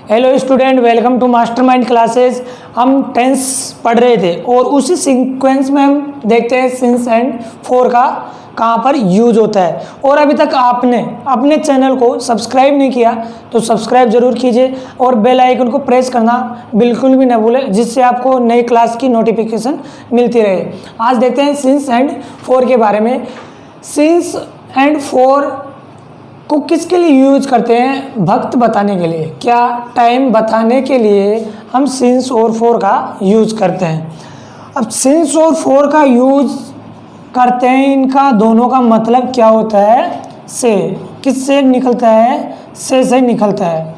Hello student, welcome to mastermind classes. हम tense पढ़ रहे थे और उसी सीक्वेंस में हम देखते हैं सिंस एंड फॉर का कहाँ पर यूज होता है। और अभी तक आपने अपने चैनल को सब्सक्राइब नहीं किया तो सब्सक्राइब जरूर कीजिए और बेल आइकन को प्रेस करना बिल्कुल भी न भूलें, जिससे आपको नई क्लास की नोटिफिकेशन मिलती रहे। आज देखते हैं सिंस एंड फॉर के बारे में। सिंस एंड फॉर को किसके लिए यूज करते हैं? वक्त बताने के लिए, क्या टाइम बताने के लिए हम सिंस और फॉर का यूज करते हैं। अब सिंस और फॉर का यूज करते हैं, इनका दोनों का मतलब क्या होता है? से, किससे निकलता है? से निकलता है।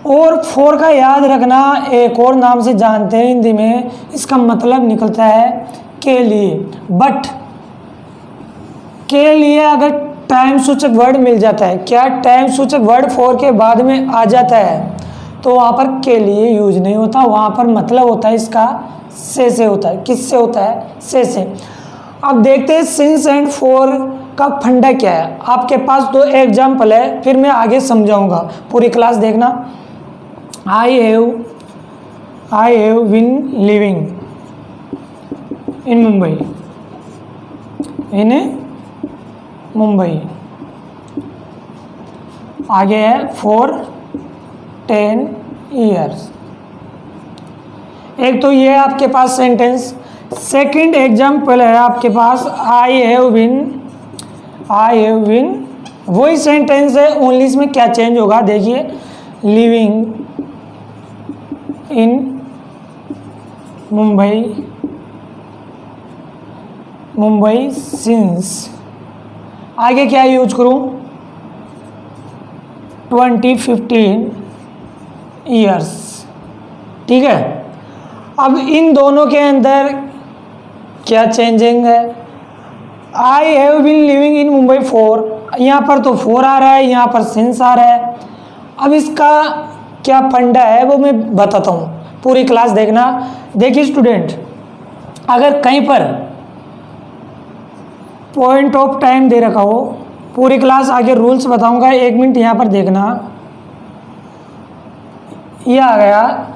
और फॉर का याद रखना एक और नाम से जानते हैं हिंदी में, इसका मतलब निकलता है के लिए। बट के लिए अगर टाइम सूचक वर्ड मिल जाता है, क्या टाइम सूचक वर्ड फॉर के बाद में आ जाता है तो वहाँ पर के लिए यूज नहीं होता, वहाँ पर मतलब होता है इसका से होता है। किससे होता है? से। अब देखते हैं सिंस एंड फॉर का फंडा क्या है। आपके पास दो एग्जाम्पल है, फिर मैं आगे समझाऊंगा, पूरी क्लास देखना। I have been living in Mumbai. आगे है फॉर 10 ईयर्स। एक तो ये आपके पास सेंटेंस। सेकंड एग्जाम्पल है आपके पास आई हैव बीन, वही सेंटेंस है, ओनली इसमें क्या चेंज होगा देखिए, लिविंग इन मुंबई सिंस। आगे क्या यूज करूं? 2015 ईयर्स। ठीक है। अब इन दोनों के अंदर क्या चेंजिंग है? I have been living in Mumbai for, यहाँ पर तो फॉर आ रहा है, यहाँ पर सिंस आ रहा है। अब इसका क्या फंडा है वो मैं बताता हूँ, पूरी क्लास देखना। देखिए स्टूडेंट, अगर कहीं पर पॉइंट ऑफ टाइम दे रखा हो, पूरी क्लास आगे रूल्स बताऊंगा, 1 मिनट यहाँ पर देखना। ये आ गया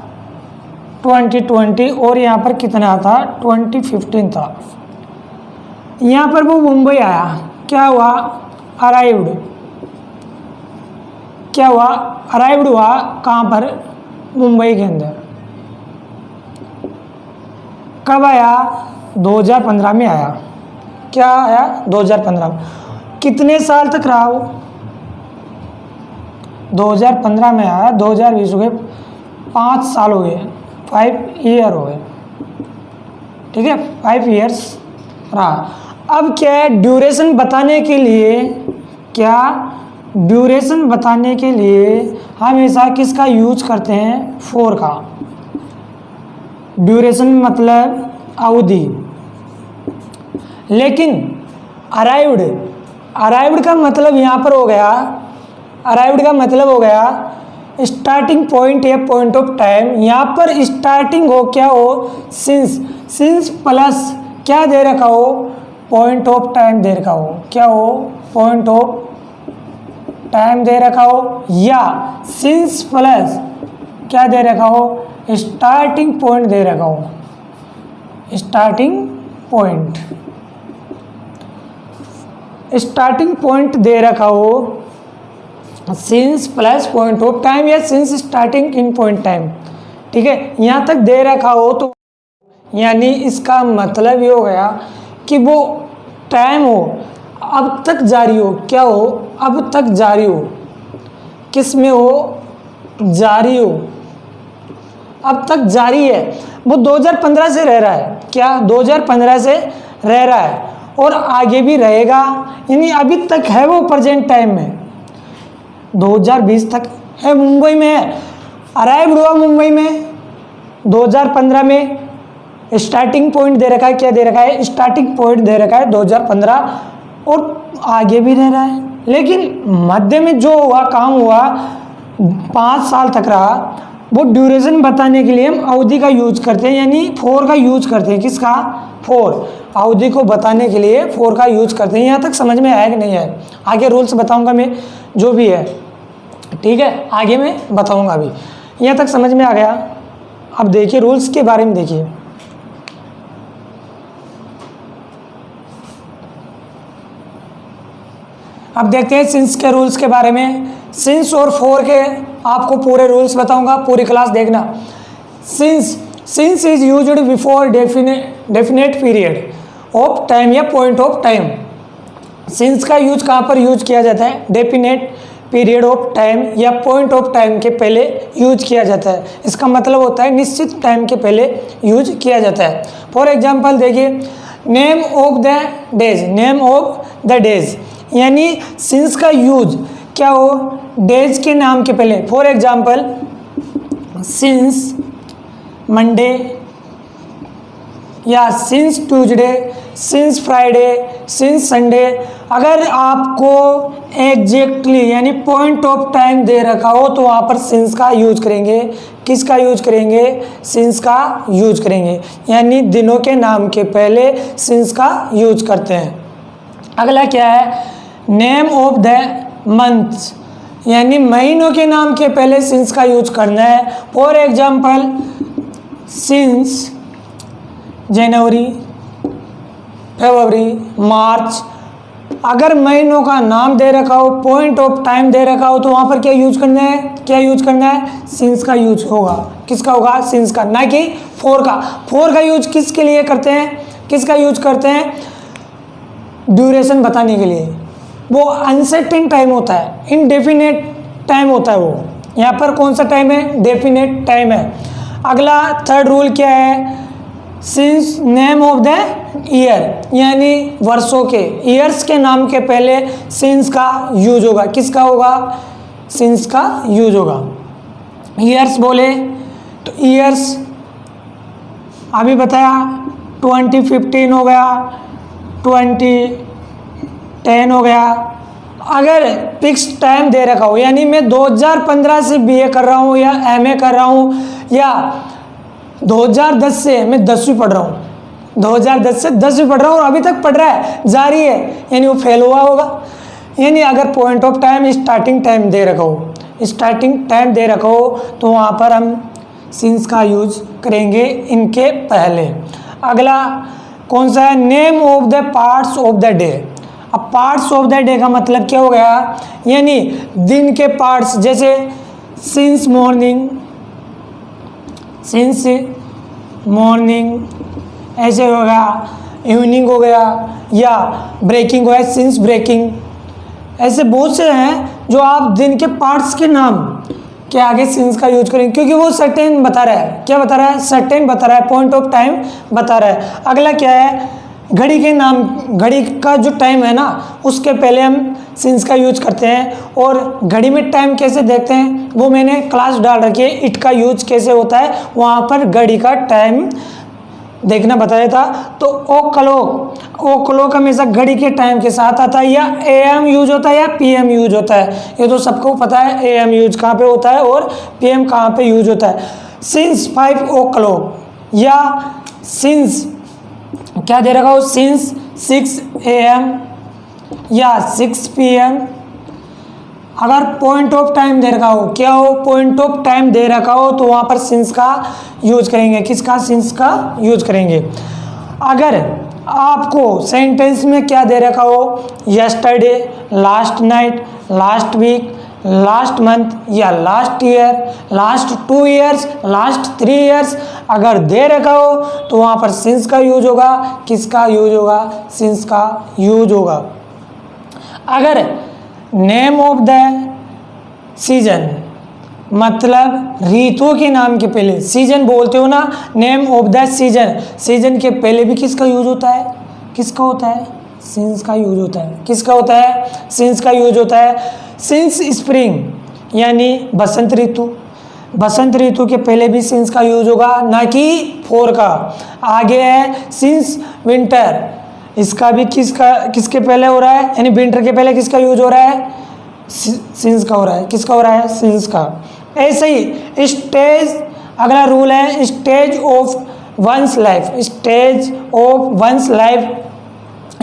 2020 और यहाँ पर कितना था? 2015 था। यहाँ पर वो मुंबई आया, क्या हुआ? अराइव्ड। क्या हुआ? अराइव्ड हुआ। कहाँ पर? मुंबई के अंदर। कब आया? 2015 में आया। क्या आया? 2015 में। कितने साल तक रहा वो? 2015 में आया, 2020 हो गए, 5 साल हो गए, 5 ईयर हो गए। ठीक है, 5 ईयर्स रहा। अब क्या है? ड्यूरेशन बताने के लिए, क्या ड्यूरेशन बताने के लिए हमेशा किसका यूज करते हैं? फॉर का। ड्यूरेशन मतलब अवधि। लेकिन अराइव्ड का मतलब यहाँ पर हो गया, अराइव्ड का मतलब हो गया स्टार्टिंग पॉइंट या पॉइंट ऑफ टाइम। यहाँ पर स्टार्टिंग हो, क्या हो? सिंस प्लस क्या दे रखा हो? पॉइंट ऑफ टाइम दे रखा हो। क्या हो? पॉइंट ऑफ टाइम दे रखा हो, या सिंस प्लस क्या दे रखा हो? स्टार्टिंग पॉइंट दे रखा हो। स्टार्टिंग पॉइंट दे रखा हो, since plus point of time या since starting in point time. ठीक है, यहाँ तक दे रखा हो तो यानी इसका मतलब ये हो गया कि वो टाइम हो, अब तक जारी हो। क्या हो? अब तक जारी हो। किस में हो? जारी हो। अब तक जारी है। वो 2015 से रह रहा है। क्या? 2015 से रह रहा है और आगे भी रहेगा, यानी अभी तक है वो प्रेजेंट टाइम में, 2020 तक है, मुंबई में है। अराइव हुआ मुंबई में 2015 में। स्टार्टिंग पॉइंट दे रखा है, क्या दे रखा है? स्टार्टिंग पॉइंट दे रखा है 2015 और आगे भी रह रहा है। लेकिन मध्य में जो हुआ काम हुआ, 5 साल तक रहा, वो ड्यूरेशन बताने के लिए हम अवधि का यूज करते हैं, यानी फॉर का यूज करते हैं। किसका? फॉर। अवधि को बताने के लिए फॉर का यूज करते हैं। यहाँ तक समझ में आया कि नहीं है? आगे रूल्स बताऊंगा मैं, जो भी है। ठीक है, आगे मैं बताऊंगा अभी। यहाँ तक समझ में आ गया। अब देखिए रूल्स के बारे में देखिए। अब देखते हैं सिंस के रूल्स के बारे में। सिंस और फॉर के आपको पूरे रूल्स बताऊंगा, पूरी क्लास देखना। Since is used before definite period of time या पॉइंट ऑफ टाइम। सिंस का यूज कहाँ पर यूज किया जाता है? डेफिनेट पीरियड ऑफ टाइम या पॉइंट ऑफ टाइम के पहले यूज किया जाता है। इसका मतलब होता है निश्चित टाइम के पहले यूज किया जाता है। फॉर एग्जाम्पल देखिए, name of the days, name of the days, यानी सिंस का यूज क्या हो? डेज के नाम के पहले। फॉर एग्जाम्पल सिंस मंडे या since Tuesday, since Friday, since Sunday. अगर आपको एग्जैक्टली यानी पॉइंट ऑफ टाइम दे रखा हो तो वहाँ पर सिंस का यूज करेंगे। किसका यूज करेंगे? सिंस का यूज करेंगे, यानी दिनों के नाम के पहले सिंस का यूज करते हैं। अगला क्या है? नेम ऑफ द मंथ्स, यानी महीनों के नाम के पहले सिंस का यूज करना है। फॉर एग्जाम्पल सिंस जनवरी, फरवरी, मार्च। अगर महीनों का नाम दे रखा हो, पॉइंट ऑफ टाइम दे रखा हो तो वहाँ पर क्या यूज करना है? क्या यूज करना है? सिंस का यूज होगा। किसका होगा? सिंस का, ना कि फॉर का। फॉर का यूज किसके लिए करते हैं? किसका यूज करते हैं? ड्यूरेशन बताने के लिए। वो अनसर्टेन टाइम होता है, इनडेफिनेट टाइम होता है वो। यहाँ पर कौन सा टाइम है? डेफिनेट टाइम है। अगला थर्ड रूल क्या है? Since name of the year, यानी वर्षों के, ईयर्स के नाम के पहले सिंस का यूज होगा। किसका होगा? सिंस का यूज होगा। ईयर्स बोले तो ईयर्स अभी बताया 2015 हो गया, 2010 हो गया। अगर फिक्स टाइम दे रखा हो, यानी मैं 2015 से बीए कर रहा हूँ या एमए कर रहा हूँ या 2010 से मैं 10वीं पढ़ रहा हूँ, 2010 से 10वीं पढ़ रहा हूँ और अभी तक पढ़ रहा है, जारी है, यानी वो फेल हुआ होगा। यानी अगर point of time starting time दे रखा हो, स्टार्टिंग टाइम दे रखा हो तो वहाँ पर हम सिंस का यूज करेंगे इनके पहले। अगला कौन सा है? Name of the parts of the day. अब पार्ट्स ऑफ द डे का मतलब क्या हो गया? यानी दिन के पार्ट्स, जैसे सिंस मॉर्निंग, सिंस मॉर्निंग ऐसे हो गया, इवनिंग हो गया, या ब्रेकिंग हो गया, सिंस ब्रेकिंग। ऐसे बहुत से हैं जो आप दिन के पार्ट्स के नाम के आगे सिंस का यूज करेंगे, क्योंकि वो सर्टेन बता रहा है। क्या बता रहा है? सर्टेन बता रहा है, पॉइंट ऑफ टाइम बता रहा है। अगला क्या है? घड़ी के नाम, घड़ी का जो टाइम है ना उसके पहले हम सिंस का यूज करते हैं। और घड़ी में टाइम कैसे देखते हैं वो मैंने क्लास डाल रखी है, इट का यूज कैसे होता है, वहाँ पर घड़ी का टाइम देखना बताया था। तो ओ क्लॉक हमेशा घड़ी के टाइम के साथ आता है, या एएम यूज होता है या पीएम यूज होता है। ये तो सबको पता है एएम यूज कहाँ पे होता है और पीएम कहाँ पे यूज होता है। सिंस 5 o'clock या सिंस क्या दे रखा हो? सिंस 6 AM या 6 PM। अगर पॉइंट ऑफ टाइम दे रखा हो, क्या हो? पॉइंट ऑफ टाइम दे रखा हो तो वहाँ पर सिंस का यूज करेंगे। किसका? सिंस का यूज करेंगे। अगर आपको सेंटेंस में क्या दे रखा हो? Yesterday, last night, last week, last month या last year, last 2 years, last 3 years अगर दे रखा हो तो वहाँ पर सिंस का यूज होगा। किसका यूज होगा? सिंस का यूज होगा। अगर नेम ऑफ द सीजन, मतलब ऋतुओं के नाम के पहले सीजन बोलते हो ना, name of the season, season के पहले भी किसका यूज होता है? किसका होता है? सिंस का यूज होता है। किसका होता है? सिंस का यूज होता है। सिंस स्प्रिंग यानी बसंत ऋतु, बसंत ऋतु के पहले भी सिंस का यूज होगा, ना कि फॉर का। आगे है सिंस विंटर, इसका भी किसके पहले हो रहा है? यानी विंटर के पहले किसका यूज हो रहा है? सिंस का हो रहा है। किसका हो रहा है? सिंस का। ऐसे ही स्टेज, अगला रूल है stage of one's life, stage of one's life,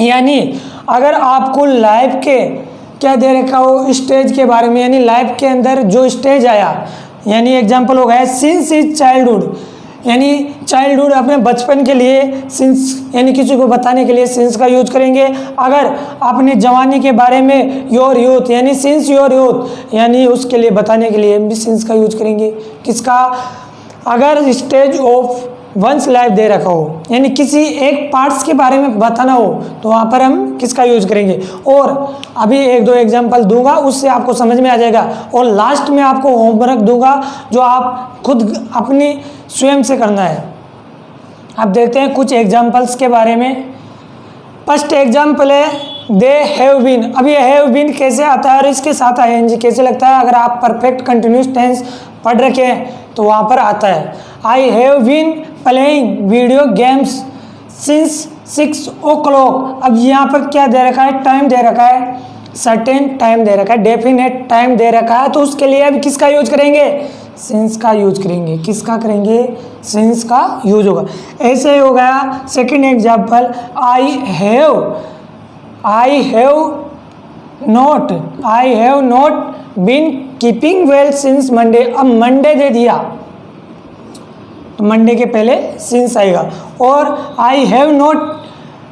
यानी अगर आपको लाइफ के क्या दे रखा हो स्टेज के बारे में, यानी लाइफ के अंदर जो स्टेज आया, यानी एग्जाम्पल हो गया सिंस इज चाइल्डहुड, यानी चाइल्डहुड अपने बचपन के लिए सिंस यानी किसी को बताने के लिए सिंस का यूज करेंगे। अगर अपनी जवानी के बारे में योर यूथ यानी सिंस योर यूथ यानी उसके लिए बताने के लिए भी सिंस का यूज करेंगे। किसका? अगर स्टेज ऑफ वंस लाइफ दे रखा हो यानी किसी एक पार्ट्स के बारे में बताना हो तो वहाँ पर हम किसका यूज करेंगे। और अभी एक दो एग्जांपल दूंगा, उससे आपको समझ में आ जाएगा। और लास्ट में आपको होमवर्क दूंगा जो आप खुद अपनी स्वयं से करना है। अब देखते हैं कुछ एग्जांपल्स के बारे में। फर्स्ट एग्जांपल है दे हैव बीन। अब ये हैव बीन कैसे आता है और इसके साथ आईएनजी कैसे लगता है? अगर आप परफेक्ट कंटिन्यूस टेंस पढ़ रखे हैं तो वहाँ पर आता है I have been playing video games since 6 o'clock। अब यहाँ पर क्या दे रखा है? टाइम दे रखा है, सर्टेन टाइम दे रखा है, डेफिनेट टाइम दे रखा है, तो उसके लिए अब किसका यूज करेंगे? सिंस का यूज करेंगे। किसका करेंगे? सिंस का यूज होगा। ऐसे हो गया second example I have not been keeping well since Monday. अब मंडे दे दिया तो मंडे के पहले सिंस आएगा। और I have not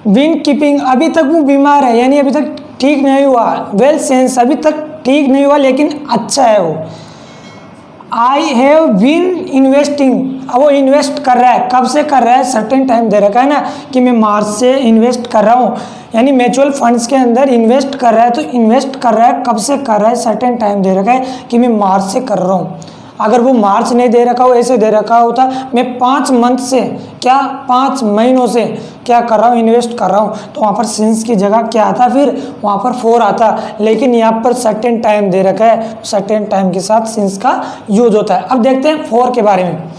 been keeping, अभी तक वो बीमार है यानी अभी तक ठीक नहीं हुआ। वेल सिंस अभी तक ठीक नहीं हुआ लेकिन अच्छा है वो। आई हैव बीन इन्वेस्टिंग, अब वो इन्वेस्ट कर रहा है। कब से कर रहा है? सर्टेन टाइम दे रखा है ना कि मैं मार्च से इन्वेस्ट कर रहा हूँ, यानी म्यूचुअल फंड्स के अंदर इन्वेस्ट कर रहा है। तो इन्वेस्ट कर रहा है, कब से कर रहा है? सर्टेन टाइम दे रखा है कि मैं मार्च से कर रहा हूँ। अगर वो मार्च नहीं दे रखा हो, ऐसे दे रखा होता मैं 5 मंथ से क्या 5 महीनों से क्या कर रहा हूँ? इन्वेस्ट कर रहा हूँ, तो वहाँ पर सिंस की जगह क्या आता? फिर वहाँ पर फॉर आता। लेकिन यहाँ पर सर्टेन टाइम दे रखा है, सर्टेन टाइम के साथ सिंस का यूज होता है। अब देखते हैं फॉर के बारे में।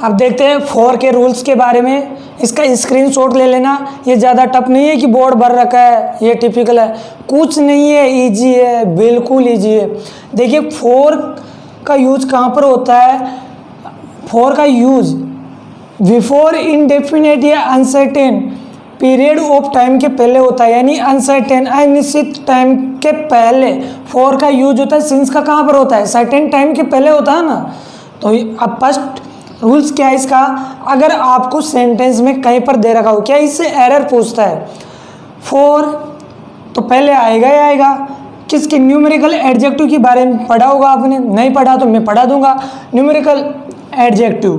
अब देखते हैं फॉर के रूल्स के बारे में। इसका स्क्रीनशॉट ले लेना, ये ज़्यादा टफ नहीं है कि बोर्ड भर रखा है, ये टिपिकल है, कुछ नहीं है, इजी है, बिल्कुल इजी है। देखिए फॉर का यूज कहाँ पर होता है? फॉर का यूज बिफोर इनडेफिनेट या अनसर्टेन पीरियड ऑफ टाइम के पहले होता है, यानी अनसर्टेन अनिश्चित टाइम के पहले फॉर का यूज होता है। सिंस का कहाँ पर होता है? सर्टेन टाइम के पहले होता है ना। तो अब फर्स्ट रूल्स क्या है इसका? अगर आपको सेंटेंस में कहीं पर दे रखा हो, क्या इससे एरर पूछता है? फॉर तो पहले आएगा ही आएगा। किसकी? न्यूमेरिकल एडजेक्टिव के बारे में पढ़ा होगा आपने, नहीं पढ़ा तो मैं पढ़ा दूंगा। न्यूमेरिकल एडजेक्टिव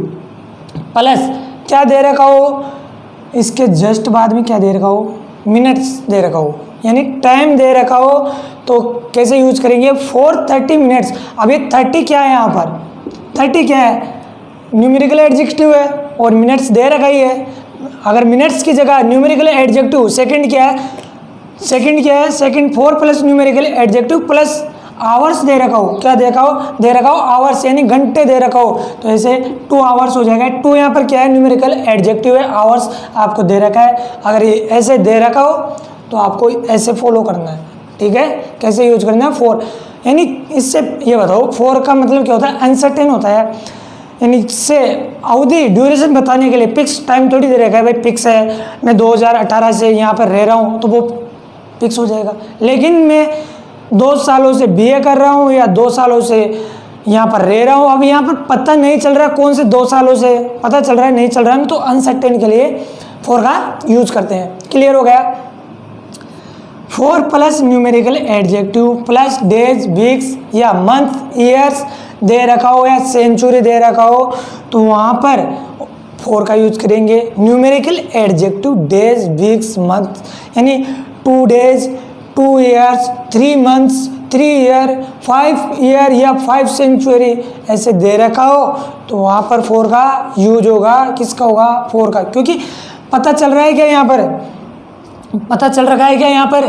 प्लस क्या दे रखा हो? इसके जस्ट बाद में क्या दे रखा हो? मिनट्स दे रखा हो, यानी टाइम दे रखा हो। तो कैसे यूज करेंगे? For 30 minutes. अब ये 30 क्या है? यहाँ पर 30 क्या है? न्यूमेरिकल एडजेक्टिव है और मिनट्स दे रखा ही है। अगर मिनट्स की जगह न्यूमेरिकल एडजेक्टिव सेकंड क्या है? Second 4 plus numerical adjective plus hours दे रखा हो। क्या दे रखा हो? दे रखा हो आवर्स, यानी घंटे दे रखा हो। तो ऐसे 2 आवर्स हो जाएगा। 2 यहाँ पर क्या है? न्यूमेरिकल एडजेक्टिव है, आवर्स आपको दे रखा है। अगर ये ऐसे दे रखा हो तो आपको ऐसे फॉलो करना है, ठीक है? कैसे यूज करना है? फॉर, यानी इससे ये बताओ फॉर का मतलब क्या होता है? अनसर्टेन होता है, यानी इससे अवधि ड्यूरेशन बताने के लिए फिक्स टाइम थोड़ी दे रखा है। भाई फिक्स है, मैं 2018 से यहाँ पर रह रहा हूँ तो वो फिक्स हो जाएगा। लेकिन मैं 2 सालों से बीए कर रहा हूँ या 2 सालों से यहाँ पर रह रहा हूँ, अब यहाँ पर पता नहीं चल रहा कौन से 2 सालों से पता चल रहा है नहीं चल रहा है, तो अनसर्टेन के लिए फॉर का यूज करते हैं। क्लियर हो गया? For plus numerical adjective plus days weeks या मंथ ईयर्स दे रखा हो या सेंचुरी दे रखा हो तो वहाँ पर फॉर का यूज करेंगे। Numerical adjective days weeks month, यानी 2 days 2 years 3 months 3 year 5 year या 5 century ऐसे दे रखा हो तो वहाँ पर फॉर का यूज होगा। किसका होगा? फॉर का। क्योंकि पता चल रहा है क्या यहाँ पर? पता चल रखा है क्या यहाँ पर?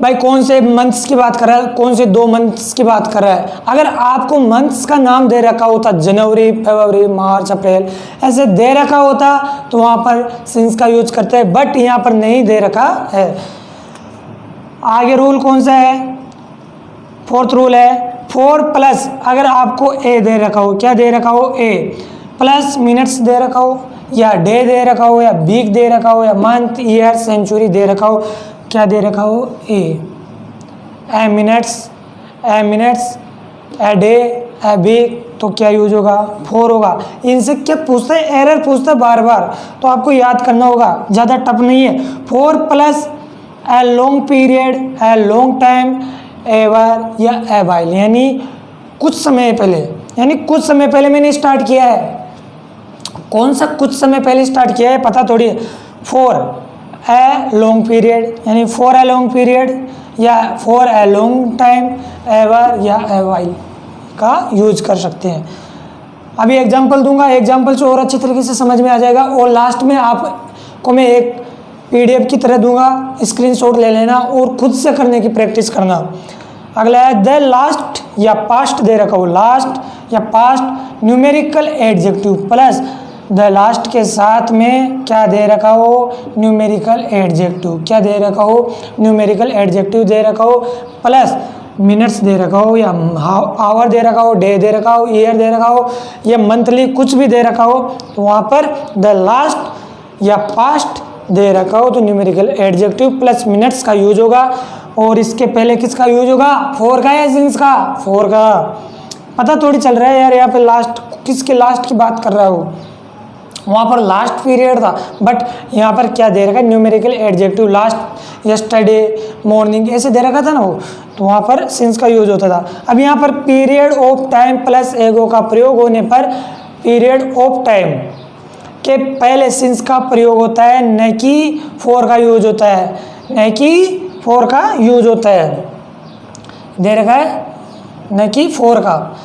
भाई कौन से मंथ्स की बात कर रहा है, कौन से 2 मंथ्स की बात कर रहा है। अगर आपको मंथ्स का नाम दे रखा होता, जनवरी फरवरी मार्च अप्रैल ऐसे दे रखा होता तो वहाँ पर सिंस का यूज करते हैं, बट यहाँ पर नहीं दे रखा है। आगे रूल कौन सा है? 4th रूल है 4 प्लस, अगर आपको ए दे रखा हो, क्या दे रखा हो? ए प्लस मिनट्स दे रखा हो या डे दे रखा हो या वीक दे रखा हो या मंथ ईयर सेंचुरी दे रखा हो, क्या दे रखा हो? A. A minutes, a day, a week, तो क्या यूज होगा? 4 होगा। इनसे क्या पूछता है? एरर पूछता है बार बार, तो आपको याद करना होगा, ज़्यादा टफ नहीं है। 4 plus a long period, a long time, ever या ए वाइल, यानी कुछ समय पहले, यानी कुछ समय पहले मैंने स्टार्ट किया है। कौन सा कुछ समय पहले स्टार्ट किया है पता थोड़ी है। 4 ए लॉन्ग पीरियड, यानी 4 ए लॉन्ग पीरियड या 4 ए लॉन्ग टाइम, एवर या ए वाइल का यूज कर सकते हैं। अभी एग्जांपल दूंगा, एग्जांपल से और अच्छी तरीके से समझ में आ जाएगा। और लास्ट में आपको मैं एक PDF की तरह दूंगा, स्क्रीनशॉट ले लेना और खुद से करने की प्रैक्टिस करना। अगला है द लास्ट या पास्ट दे रखा हो, लास्ट या past numerical adjective plus the last के साथ में क्या दे रखा हो? Numerical adjective. क्या दे रखा हो? न्यूमेरिकल एडजेक्टिव दे रखा हो, प्लस मिनट्स दे रखा हो या आवर दे रखा हो, डे दे रखा हो, ईयर दे रखा हो या मंथली, कुछ भी दे रखा हो, तो वहाँ पर द लास्ट या पास्ट दे रखा हो तो न्यूमेरिकल एडजेक्टिव प्लस मिनट्स का यूज होगा। और इसके पहले किसका यूज होगा? 4 का या सिंस का? 4 का। पता थोड़ी चल रहा है यार, यहाँ पे लास्ट किसके लास्ट की बात कर रहा हो? वहाँ पर लास्ट पीरियड था, बट यहाँ पर क्या दे रखा है? Numerical adjective, last, yesterday, morning, ऐसे दे रखा था ना वो, तो वहाँ पर सिंस का यूज होता था। अब यहाँ पर पीरियड ऑफ टाइम प्लस एगो का प्रयोग होने पर पीरियड ऑफ टाइम के पहले सिंस का प्रयोग होता है, न कि 4 का यूज होता है, न कि 4 का यूज होता है। दे रखा है न कि 4 का।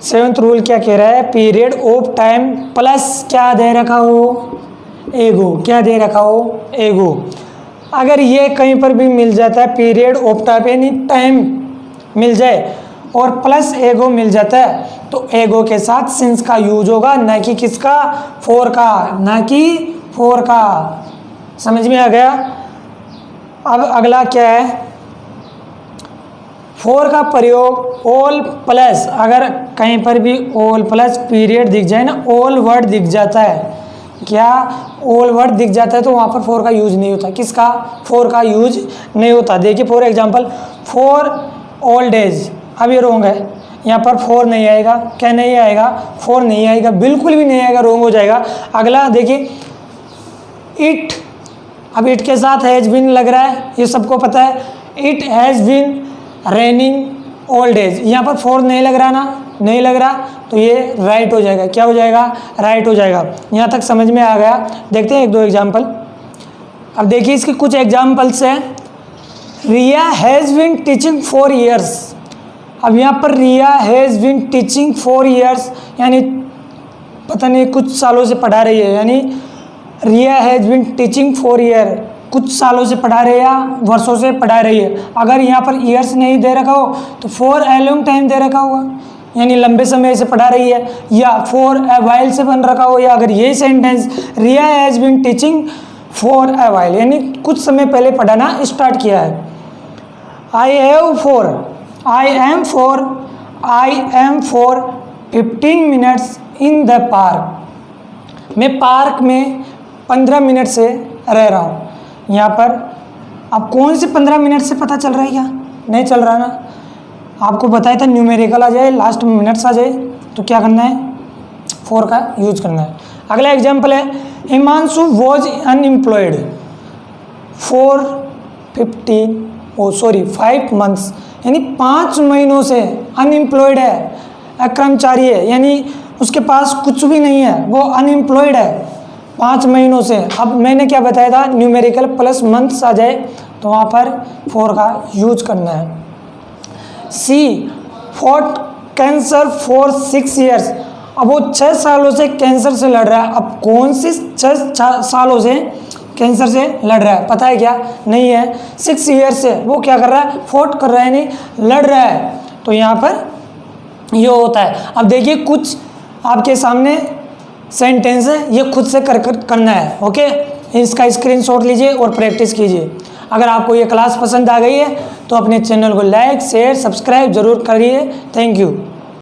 7th रूल क्या कह रहा है? पीरियड ऑफ टाइम प्लस क्या दे रखा हो? एगो। क्या दे रखा हो? एगो। अगर ये कहीं पर भी मिल जाता है, पीरियड ऑफ टाइम यानी टाइम मिल जाए और प्लस एगो मिल जाता है, तो एगो के साथ सिंस का यूज होगा, न कि किसका? 4 का, न कि 4 का। समझ में आ गया? अब अगला क्या है? 4 का प्रयोग ऑल प्लस, अगर कहीं पर भी ऑल प्लस पीरियड दिख जाए ना, ऑल वर्ड दिख जाता है, क्या ऑल वर्ड दिख जाता है, तो वहाँ पर 4 का यूज नहीं होता। किसका? 4 का यूज नहीं होता। देखिए फॉर एग्जांपल, 4 ऑल डेज, अब ये रोंग है, यहाँ पर 4 नहीं आएगा। क्या नहीं आएगा? 4 नहीं आएगा, बिल्कुल भी नहीं आएगा, रोंग हो जाएगा। अगला देखिए इट, अब इट के साथ हैज़ बीन लग रहा है, ये सबको पता है। It has been raining all days, यहाँ पर 4 नहीं लग रहा ना, नहीं लग रहा, तो ये राइट हो जाएगा। क्या हो जाएगा? राइट हो जाएगा। यहाँ तक समझ में आ गया? देखते हैं 1-2 एग्जाम्पल। अब देखिए इसके कुछ एग्जाम्पल्स हैं। रिया हैज़ बीन टीचिंग 4 ईयर्स। अब यहाँ पर रिया हैज़ बीन टीचिंग 4 ईयर्स, यानी पता नहीं कुछ सालों से पढ़ा रही है, यानी रिया हैज़ बीन टीचिंग 4 ईयर, कुछ सालों से पढ़ा रही है या वर्षों से पढ़ा रही है। अगर यहाँ पर ईयर्स नहीं दे रखा हो तो 4 ए लॉन्ग टाइम दे रखा होगा, यानी लंबे समय से पढ़ा रही है, या 4 ए वाइल से बन रखा हो, या अगर यही sentence Riya has been teaching 4 a while, यानी कुछ समय पहले पढ़ाना स्टार्ट किया है। I am for 15 minutes in the park. मैं पार्क में 15 मिनट से रह रहा हूँ। यहाँ पर अब कौन से 15 मिनट से पता चल रहा है? क्या नहीं चल रहा ना? आपको बताया था न्यूमेरिकल आ जाए, लास्ट में मिनट्स आ जाए, तो क्या करना है? 4 का यूज करना है। अगला एग्जाम्पल है, Himanshu was unemployed for 5 months, यानी 5 महीनों से अनएम्प्लॉयड है, अकर्मचारी है, यानी उसके पास कुछ भी नहीं है, वो अनएम्प्लॉयड है 5 महीनों से। अब मैंने क्या बताया था? न्यूमेरिकल प्लस मंथ्स आ जाए तो वहाँ पर 4 का यूज करना है। सी फॉट कैंसर फॉर 6 ईयर्स। अब वो 6 सालों से कैंसर से लड़ रहा है। अब कौन सी 6 सालों से कैंसर से लड़ रहा है? पता है क्या? नहीं है। 6 ईयर्स से वो क्या कर रहा है? फॉट कर रहा है, नहीं लड़ रहा है, तो यहाँ पर ये होता है। अब देखिए कुछ आपके सामने सेंटेंस है, ये खुद से करना है। ओके, इसका स्क्रीनशॉट लीजिए और प्रैक्टिस कीजिए। अगर आपको ये क्लास पसंद आ गई है तो अपने चैनल को लाइक, शेयर, सब्सक्राइब जरूर करिए। Thank you.